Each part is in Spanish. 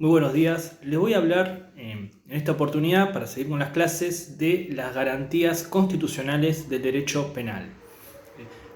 Muy buenos días. Les voy a hablar en esta oportunidad, para seguir con las clases, de las garantías constitucionales del derecho penal.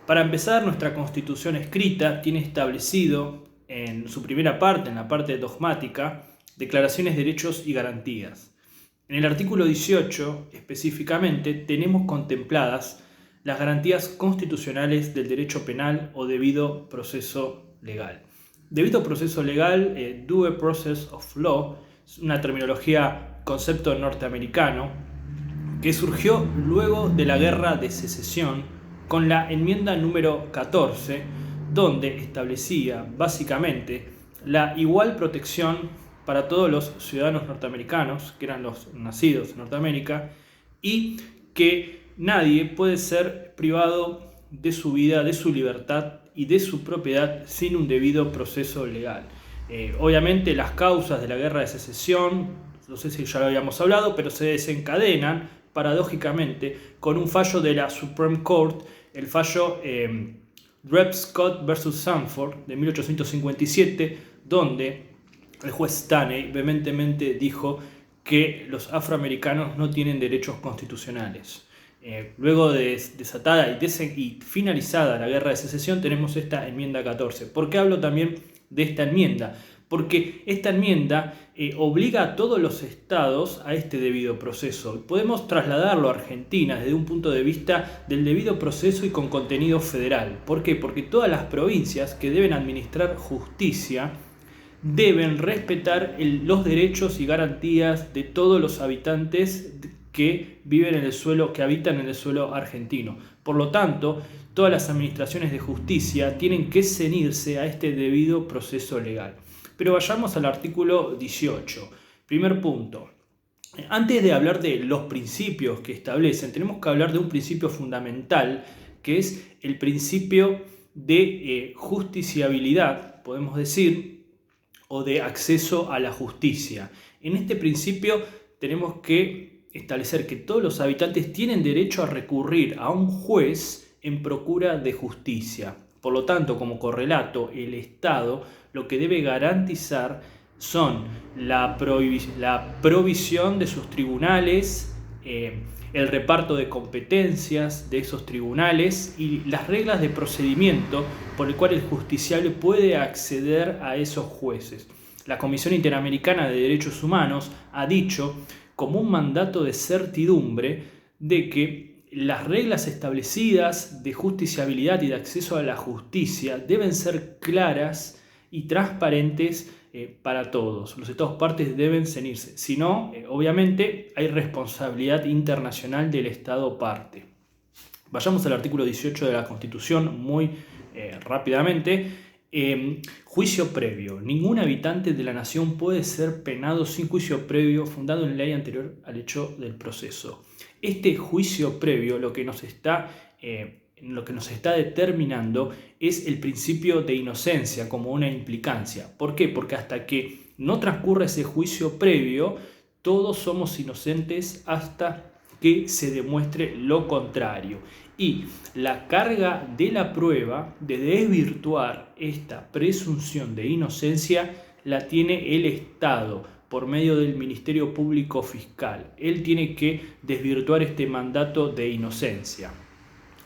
Para empezar, nuestra Constitución escrita tiene establecido en su primera parte, en la parte dogmática, declaraciones de derechos y garantías. En el artículo 18, específicamente, tenemos contempladas las garantías constitucionales del derecho penal o debido proceso legal. Debido proceso legal, due process of law, es una terminología, concepto norteamericano, que surgió luego de la Guerra de Secesión con la enmienda número 14, donde establecía básicamente la igual protección para todos los ciudadanos norteamericanos, que eran los nacidos en Norteamérica, y que nadie puede ser privado de su vida, de su libertad y de su propiedad sin un debido proceso legal. Obviamente las causas de la Guerra de Secesión, no sé si ya lo habíamos hablado, pero se desencadenan paradójicamente con un fallo de la Supreme Court, el fallo Dred Scott versus Sanford de 1857, donde el juez Stanley vehementemente dijo que los afroamericanos no tienen derechos constitucionales. Luego de desatada y finalizada la Guerra de Secesión, tenemos esta enmienda 14. ¿Por qué hablo también de esta enmienda? Porque esta enmienda obliga a todos los estados a este debido proceso. Podemos trasladarlo a Argentina desde un punto de vista del debido proceso y con contenido federal. ¿Por qué? Porque todas las provincias que deben administrar justicia deben respetar los derechos y garantías de todos los habitantes que viven en el suelo, que habitan en el suelo argentino. Por lo tanto, todas las administraciones de justicia tienen que ceñirse a este debido proceso legal. Pero vayamos al artículo 18. Primer punto. Antes de hablar de los principios que establecen, tenemos que hablar de un principio fundamental, que es el principio de justiciabilidad, podemos decir, o de acceso a la justicia. En este principio tenemos que establecer que todos los habitantes tienen derecho a recurrir a un juez en procura de justicia. Por lo tanto, como correlato, el Estado lo que debe garantizar son la provisión de sus tribunales, el reparto de competencias de esos tribunales y las reglas de procedimiento por el cual el justiciable puede acceder a esos jueces. La Comisión Interamericana de Derechos Humanos ha dicho, como un mandato de certidumbre, de que las reglas establecidas de justiciabilidad y de acceso a la justicia deben ser claras y transparentes para todos. Los estados partes deben ceñirse. Si no, obviamente hay responsabilidad internacional del estado parte. Vayamos al artículo 18 de la Constitución muy rápidamente. Juicio previo. Ningún habitante de la nación puede ser penado sin juicio previo fundado en ley anterior al hecho del proceso. Este juicio previo lo que nos está determinando es el principio de inocencia como una implicancia. ¿Por qué? Porque hasta que no transcurra ese juicio previo, todos somos inocentes hasta que se demuestre lo contrario. Y la carga de la prueba de desvirtuar esta presunción de inocencia la tiene el Estado por medio del Ministerio Público Fiscal. Él tiene que desvirtuar este mandato de inocencia.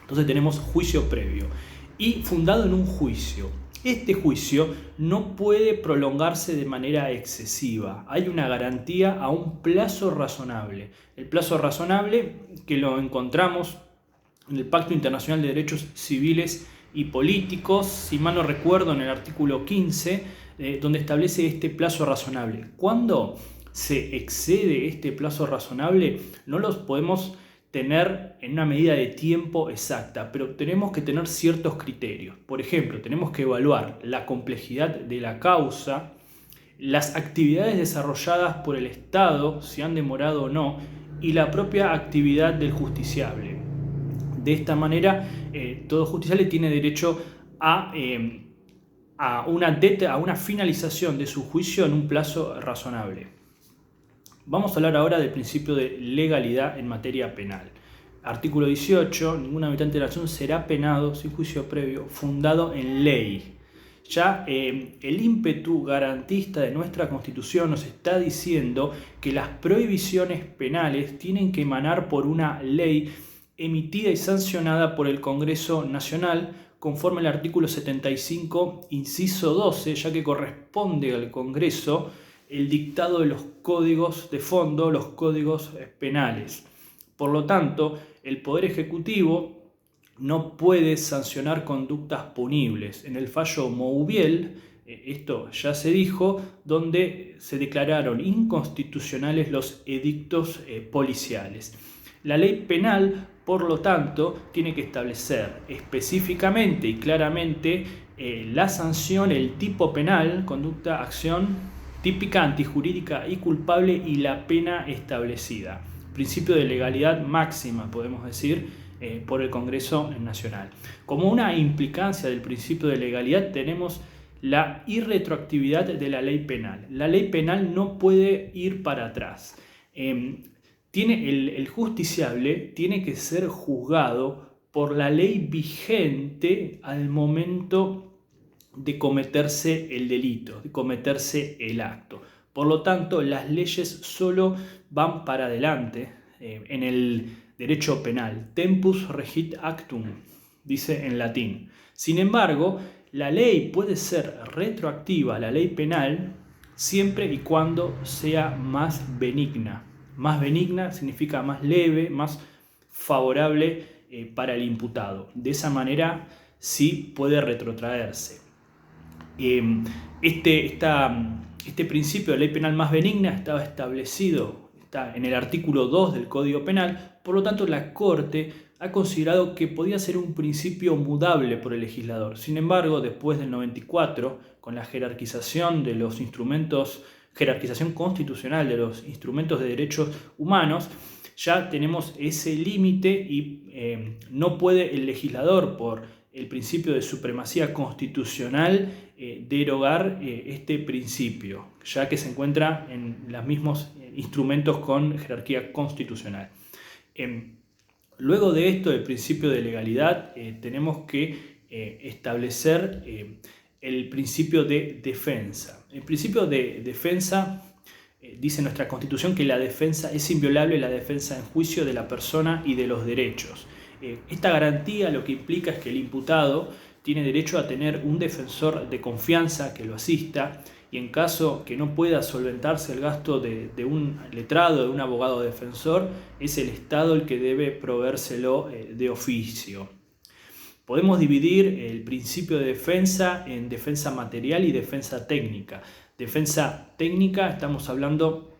Entonces tenemos juicio previo y fundado en un juicio. Este juicio no puede prolongarse de manera excesiva. Hay una garantía a un plazo razonable. El plazo razonable que lo encontramos en el Pacto Internacional de Derechos Civiles y Políticos, si mal no recuerdo, en el artículo 15, donde establece este plazo razonable. Cuando se excede este plazo razonable, no los podemos tener en una medida de tiempo exacta, pero tenemos que tener ciertos criterios. Por ejemplo, tenemos que evaluar la complejidad de la causa, las actividades desarrolladas por el Estado, si han demorado o no, y la propia actividad del justiciable. De esta manera, todo justiciable tiene derecho a una finalización de su juicio en un plazo razonable. Vamos a hablar ahora del principio de legalidad en materia penal. Artículo 18. Ningún habitante de la nación será penado sin juicio previo fundado en ley. Ya el ímpetu garantista de nuestra Constitución nos está diciendo que las prohibiciones penales tienen que emanar por una ley emitida y sancionada por el Congreso Nacional, conforme al artículo 75, inciso 12, ya que corresponde al Congreso el dictado de los códigos de fondo, los códigos penales. Por lo tanto, el Poder Ejecutivo no puede sancionar conductas punibles. En el fallo Mouviel, esto ya se dijo, donde se declararon inconstitucionales los edictos policiales. La ley penal, por lo tanto, tiene que establecer específicamente y claramente la sanción, el tipo penal, conducta, acción típica, antijurídica y culpable, y la pena establecida. Principio de legalidad máxima, podemos decir, por el Congreso Nacional. Como una implicancia del principio de legalidad tenemos la irretroactividad de la ley penal. La ley penal no puede ir para atrás. El justiciable tiene que ser juzgado por la ley vigente al momento de cometerse el delito, de cometerse el acto. Por lo tanto, las leyes solo van para adelante en el derecho penal. Tempus regit actum, dice en latín. Sin embargo, la ley puede ser retroactiva, la ley penal, siempre y cuando sea más benigna. Más benigna significa más leve, más favorable para el imputado. De esa manera sí puede retrotraerse. Este principio de ley penal más benigna estaba establecido, está en el artículo 2 del Código Penal. Por lo tanto, la Corte ha considerado que podía ser un principio mudable por el legislador. Sin embargo, después del 94, con la jerarquización de los instrumentos, jerarquización constitucional de los instrumentos de derechos humanos, ya tenemos ese límite y no puede el legislador, por el principio de supremacía constitucional, derogar este principio, ya que se encuentra en los mismos instrumentos con jerarquía constitucional. Luego de esto, del principio de legalidad, tenemos que establecer el principio de defensa. El principio de defensa dice nuestra Constitución que la defensa es inviolable, la defensa en juicio de la persona y de los derechos. Esta garantía lo que implica es que el imputado tiene derecho a tener un defensor de confianza que lo asista, y en caso que no pueda solventarse el gasto de un letrado, de un abogado defensor, es el Estado el que debe proveérselo de oficio. Podemos dividir el principio de defensa en defensa material y defensa técnica. Defensa técnica, estamos hablando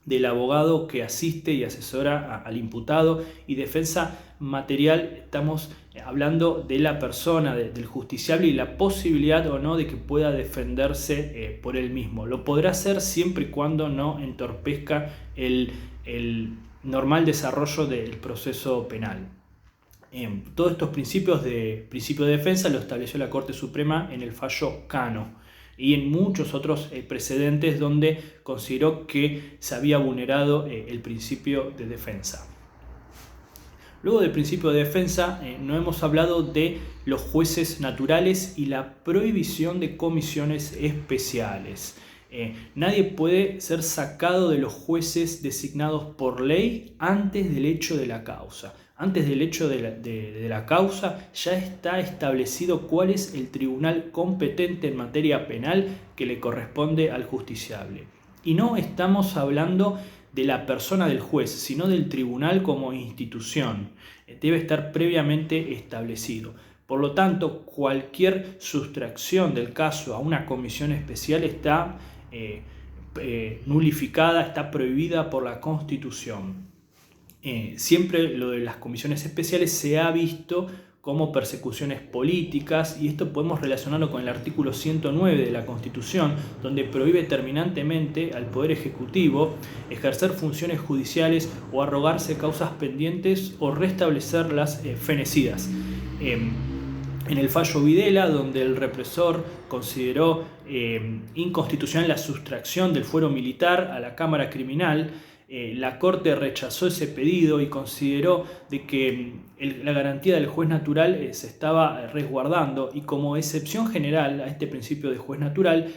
del abogado que asiste y asesora al imputado, y defensa material, estamos hablando de la persona, del justiciable, y la posibilidad o no de que pueda defenderse por él mismo. Lo podrá hacer siempre y cuando no entorpezca el normal desarrollo del proceso penal. Todos estos principio de defensa lo estableció la Corte Suprema en el fallo Cano y en muchos otros precedentes donde consideró que se había vulnerado el principio de defensa. Luego del principio de defensa, no hemos hablado de los jueces naturales y la prohibición de comisiones especiales. Nadie puede ser sacado de los jueces designados por ley antes del hecho de la causa. Antes del hecho de la causa ya está establecido cuál es el tribunal competente en materia penal que le corresponde al justiciable. Y no estamos hablando de la persona del juez, sino del tribunal como institución. Debe estar previamente establecido. Por lo tanto, cualquier sustracción del caso a una comisión especial está nulificada, está prohibida por la Constitución. Siempre lo de las comisiones especiales se ha visto como persecuciones políticas, y esto podemos relacionarlo con el artículo 109 de la Constitución, donde prohíbe terminantemente al Poder Ejecutivo ejercer funciones judiciales o arrogarse causas pendientes o restablecer las fenecidas. En el fallo Videla, donde el represor consideró inconstitucional la sustracción del fuero militar a la Cámara Criminal, la Corte rechazó ese pedido y consideró de que la garantía del juez natural se estaba resguardando, y como excepción general a este principio de juez natural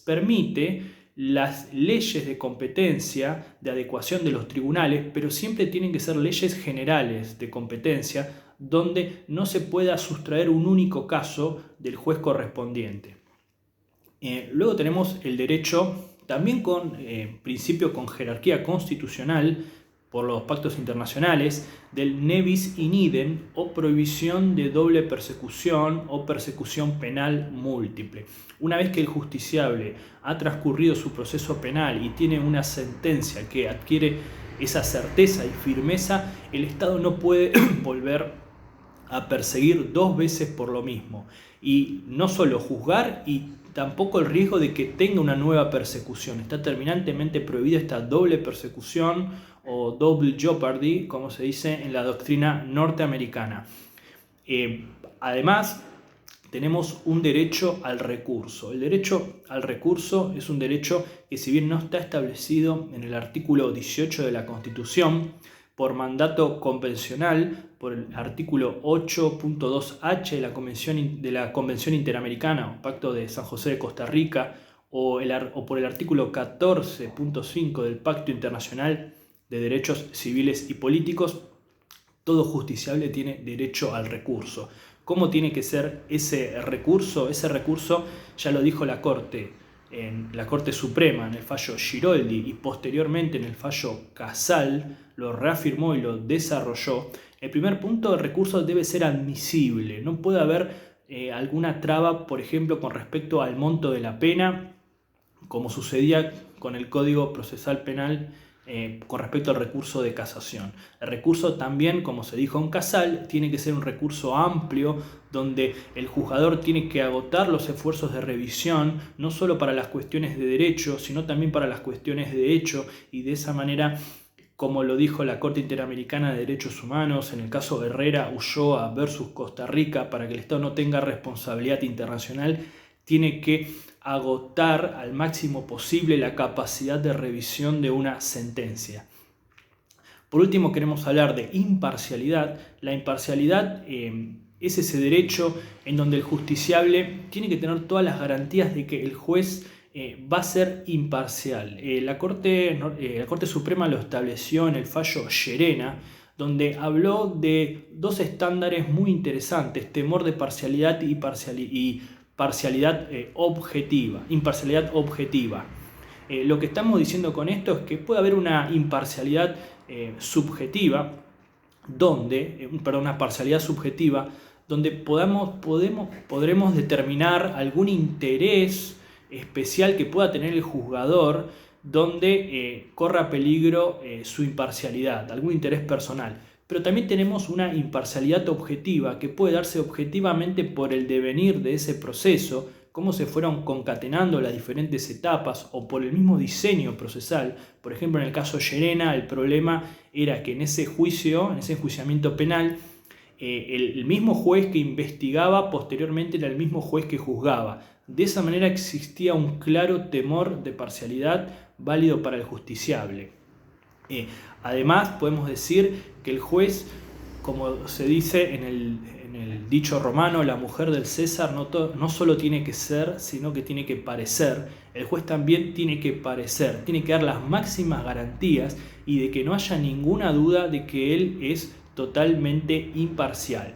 permite las leyes de competencia, de adecuación de los tribunales, pero siempre tienen que ser leyes generales de competencia donde no se pueda sustraer un único caso del juez correspondiente. Luego tenemos el derecho, también con principio con jerarquía constitucional por los pactos internacionales, del ne bis in idem o prohibición de doble persecución o persecución penal múltiple. Una vez que el justiciable ha transcurrido su proceso penal y tiene una sentencia que adquiere esa certeza y firmeza, el Estado no puede volver a perseguir dos veces por lo mismo, y no solo juzgar y tampoco el riesgo de que tenga una nueva persecución. Está terminantemente prohibida esta doble persecución o double jeopardy, como se dice en la doctrina norteamericana. Además, tenemos un derecho al recurso. El derecho al recurso es un derecho que, si bien no está establecido en el artículo 18 de la Constitución, por mandato convencional, por el artículo 8.2h de la Convención Interamericana, o Pacto de San José de Costa Rica, o por el artículo 14.5 del Pacto Internacional de Derechos Civiles y Políticos, todo justiciable tiene derecho al recurso. ¿Cómo tiene que ser ese recurso? Ese recurso ya lo dijo la Corte, en la Corte Suprema, en el fallo Giroldi, y posteriormente en el fallo Casal, lo reafirmó y lo desarrolló. El primer punto, el recurso debe ser admisible. No puede haber alguna traba, por ejemplo, con respecto al monto de la pena, como sucedía con el Código Procesal Penal con respecto al recurso de casación. El recurso también, como se dijo en Casal, tiene que ser un recurso amplio, donde el juzgador tiene que agotar los esfuerzos de revisión, no solo para las cuestiones de derecho, sino también para las cuestiones de hecho, y de esa manera, como lo dijo la Corte Interamericana de Derechos Humanos en el caso Herrera Ulloa versus Costa Rica, para que el Estado no tenga responsabilidad internacional, tiene que agotar al máximo posible la capacidad de revisión de una sentencia. Por último, queremos hablar de imparcialidad. La imparcialidad es ese derecho en donde el justiciable tiene que tener todas las garantías de que el juez va a ser imparcial. La Corte Suprema lo estableció en el fallo Llerena, donde habló de dos estándares muy interesantes: temor de parcialidad y imparcialidad objetiva. Lo que estamos diciendo con esto es que puede haber una imparcialidad subjetiva, una parcialidad subjetiva, donde podremos determinar algún interés especial que pueda tener el juzgador, donde corra peligro su imparcialidad, algún interés personal. Pero también tenemos una imparcialidad objetiva, que puede darse objetivamente por el devenir de ese proceso, cómo se fueron concatenando las diferentes etapas, o por el mismo diseño procesal. Por ejemplo, en el caso Llerena, el problema era que en ese enjuiciamiento penal, el mismo juez que investigaba posteriormente era el mismo juez que juzgaba. De esa manera existía un claro temor de parcialidad válido para el justiciable. Además, podemos decir que el juez, como se dice en el dicho romano, la mujer del César no solo tiene que ser, sino que tiene que parecer. El juez también tiene que parecer, tiene que dar las máximas garantías y de que no haya ninguna duda de que él es totalmente imparcial.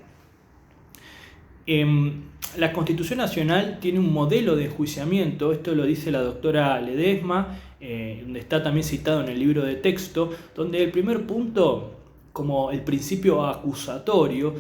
La Constitución Nacional tiene un modelo de enjuiciamiento, esto lo dice la doctora Ledesma, donde está también citado en el libro de texto, donde el primer punto, como el principio acusatorio,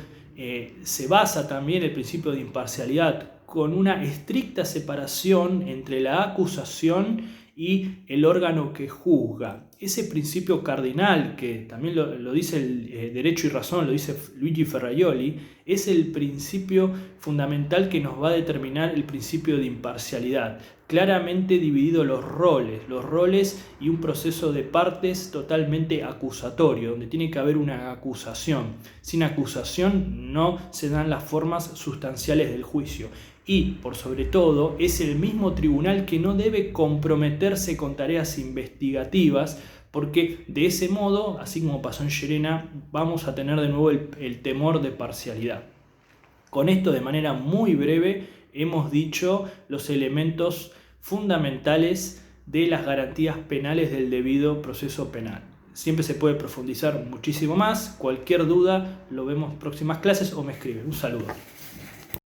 se basa también el principio de imparcialidad, con una estricta separación entre la acusación y el órgano que juzga. Ese principio cardinal, que también lo dice el Derecho y Razón, lo dice Luigi Ferraioli, es el principio fundamental que nos va a determinar el principio de imparcialidad. Claramente dividido los roles y un proceso de partes totalmente acusatorio, donde tiene que haber una acusación. Sin acusación no se dan las formas sustanciales del juicio. Y, por sobre todo, es el mismo tribunal que no debe comprometerse con tareas investigativas porque de ese modo, así como pasó en Llerena, vamos a tener de nuevo el temor de parcialidad. Con esto, de manera muy breve, hemos dicho los elementos fundamentales de las garantías penales del debido proceso penal. Siempre se puede profundizar muchísimo más. Cualquier duda lo vemos en próximas clases o me escriben. Un saludo.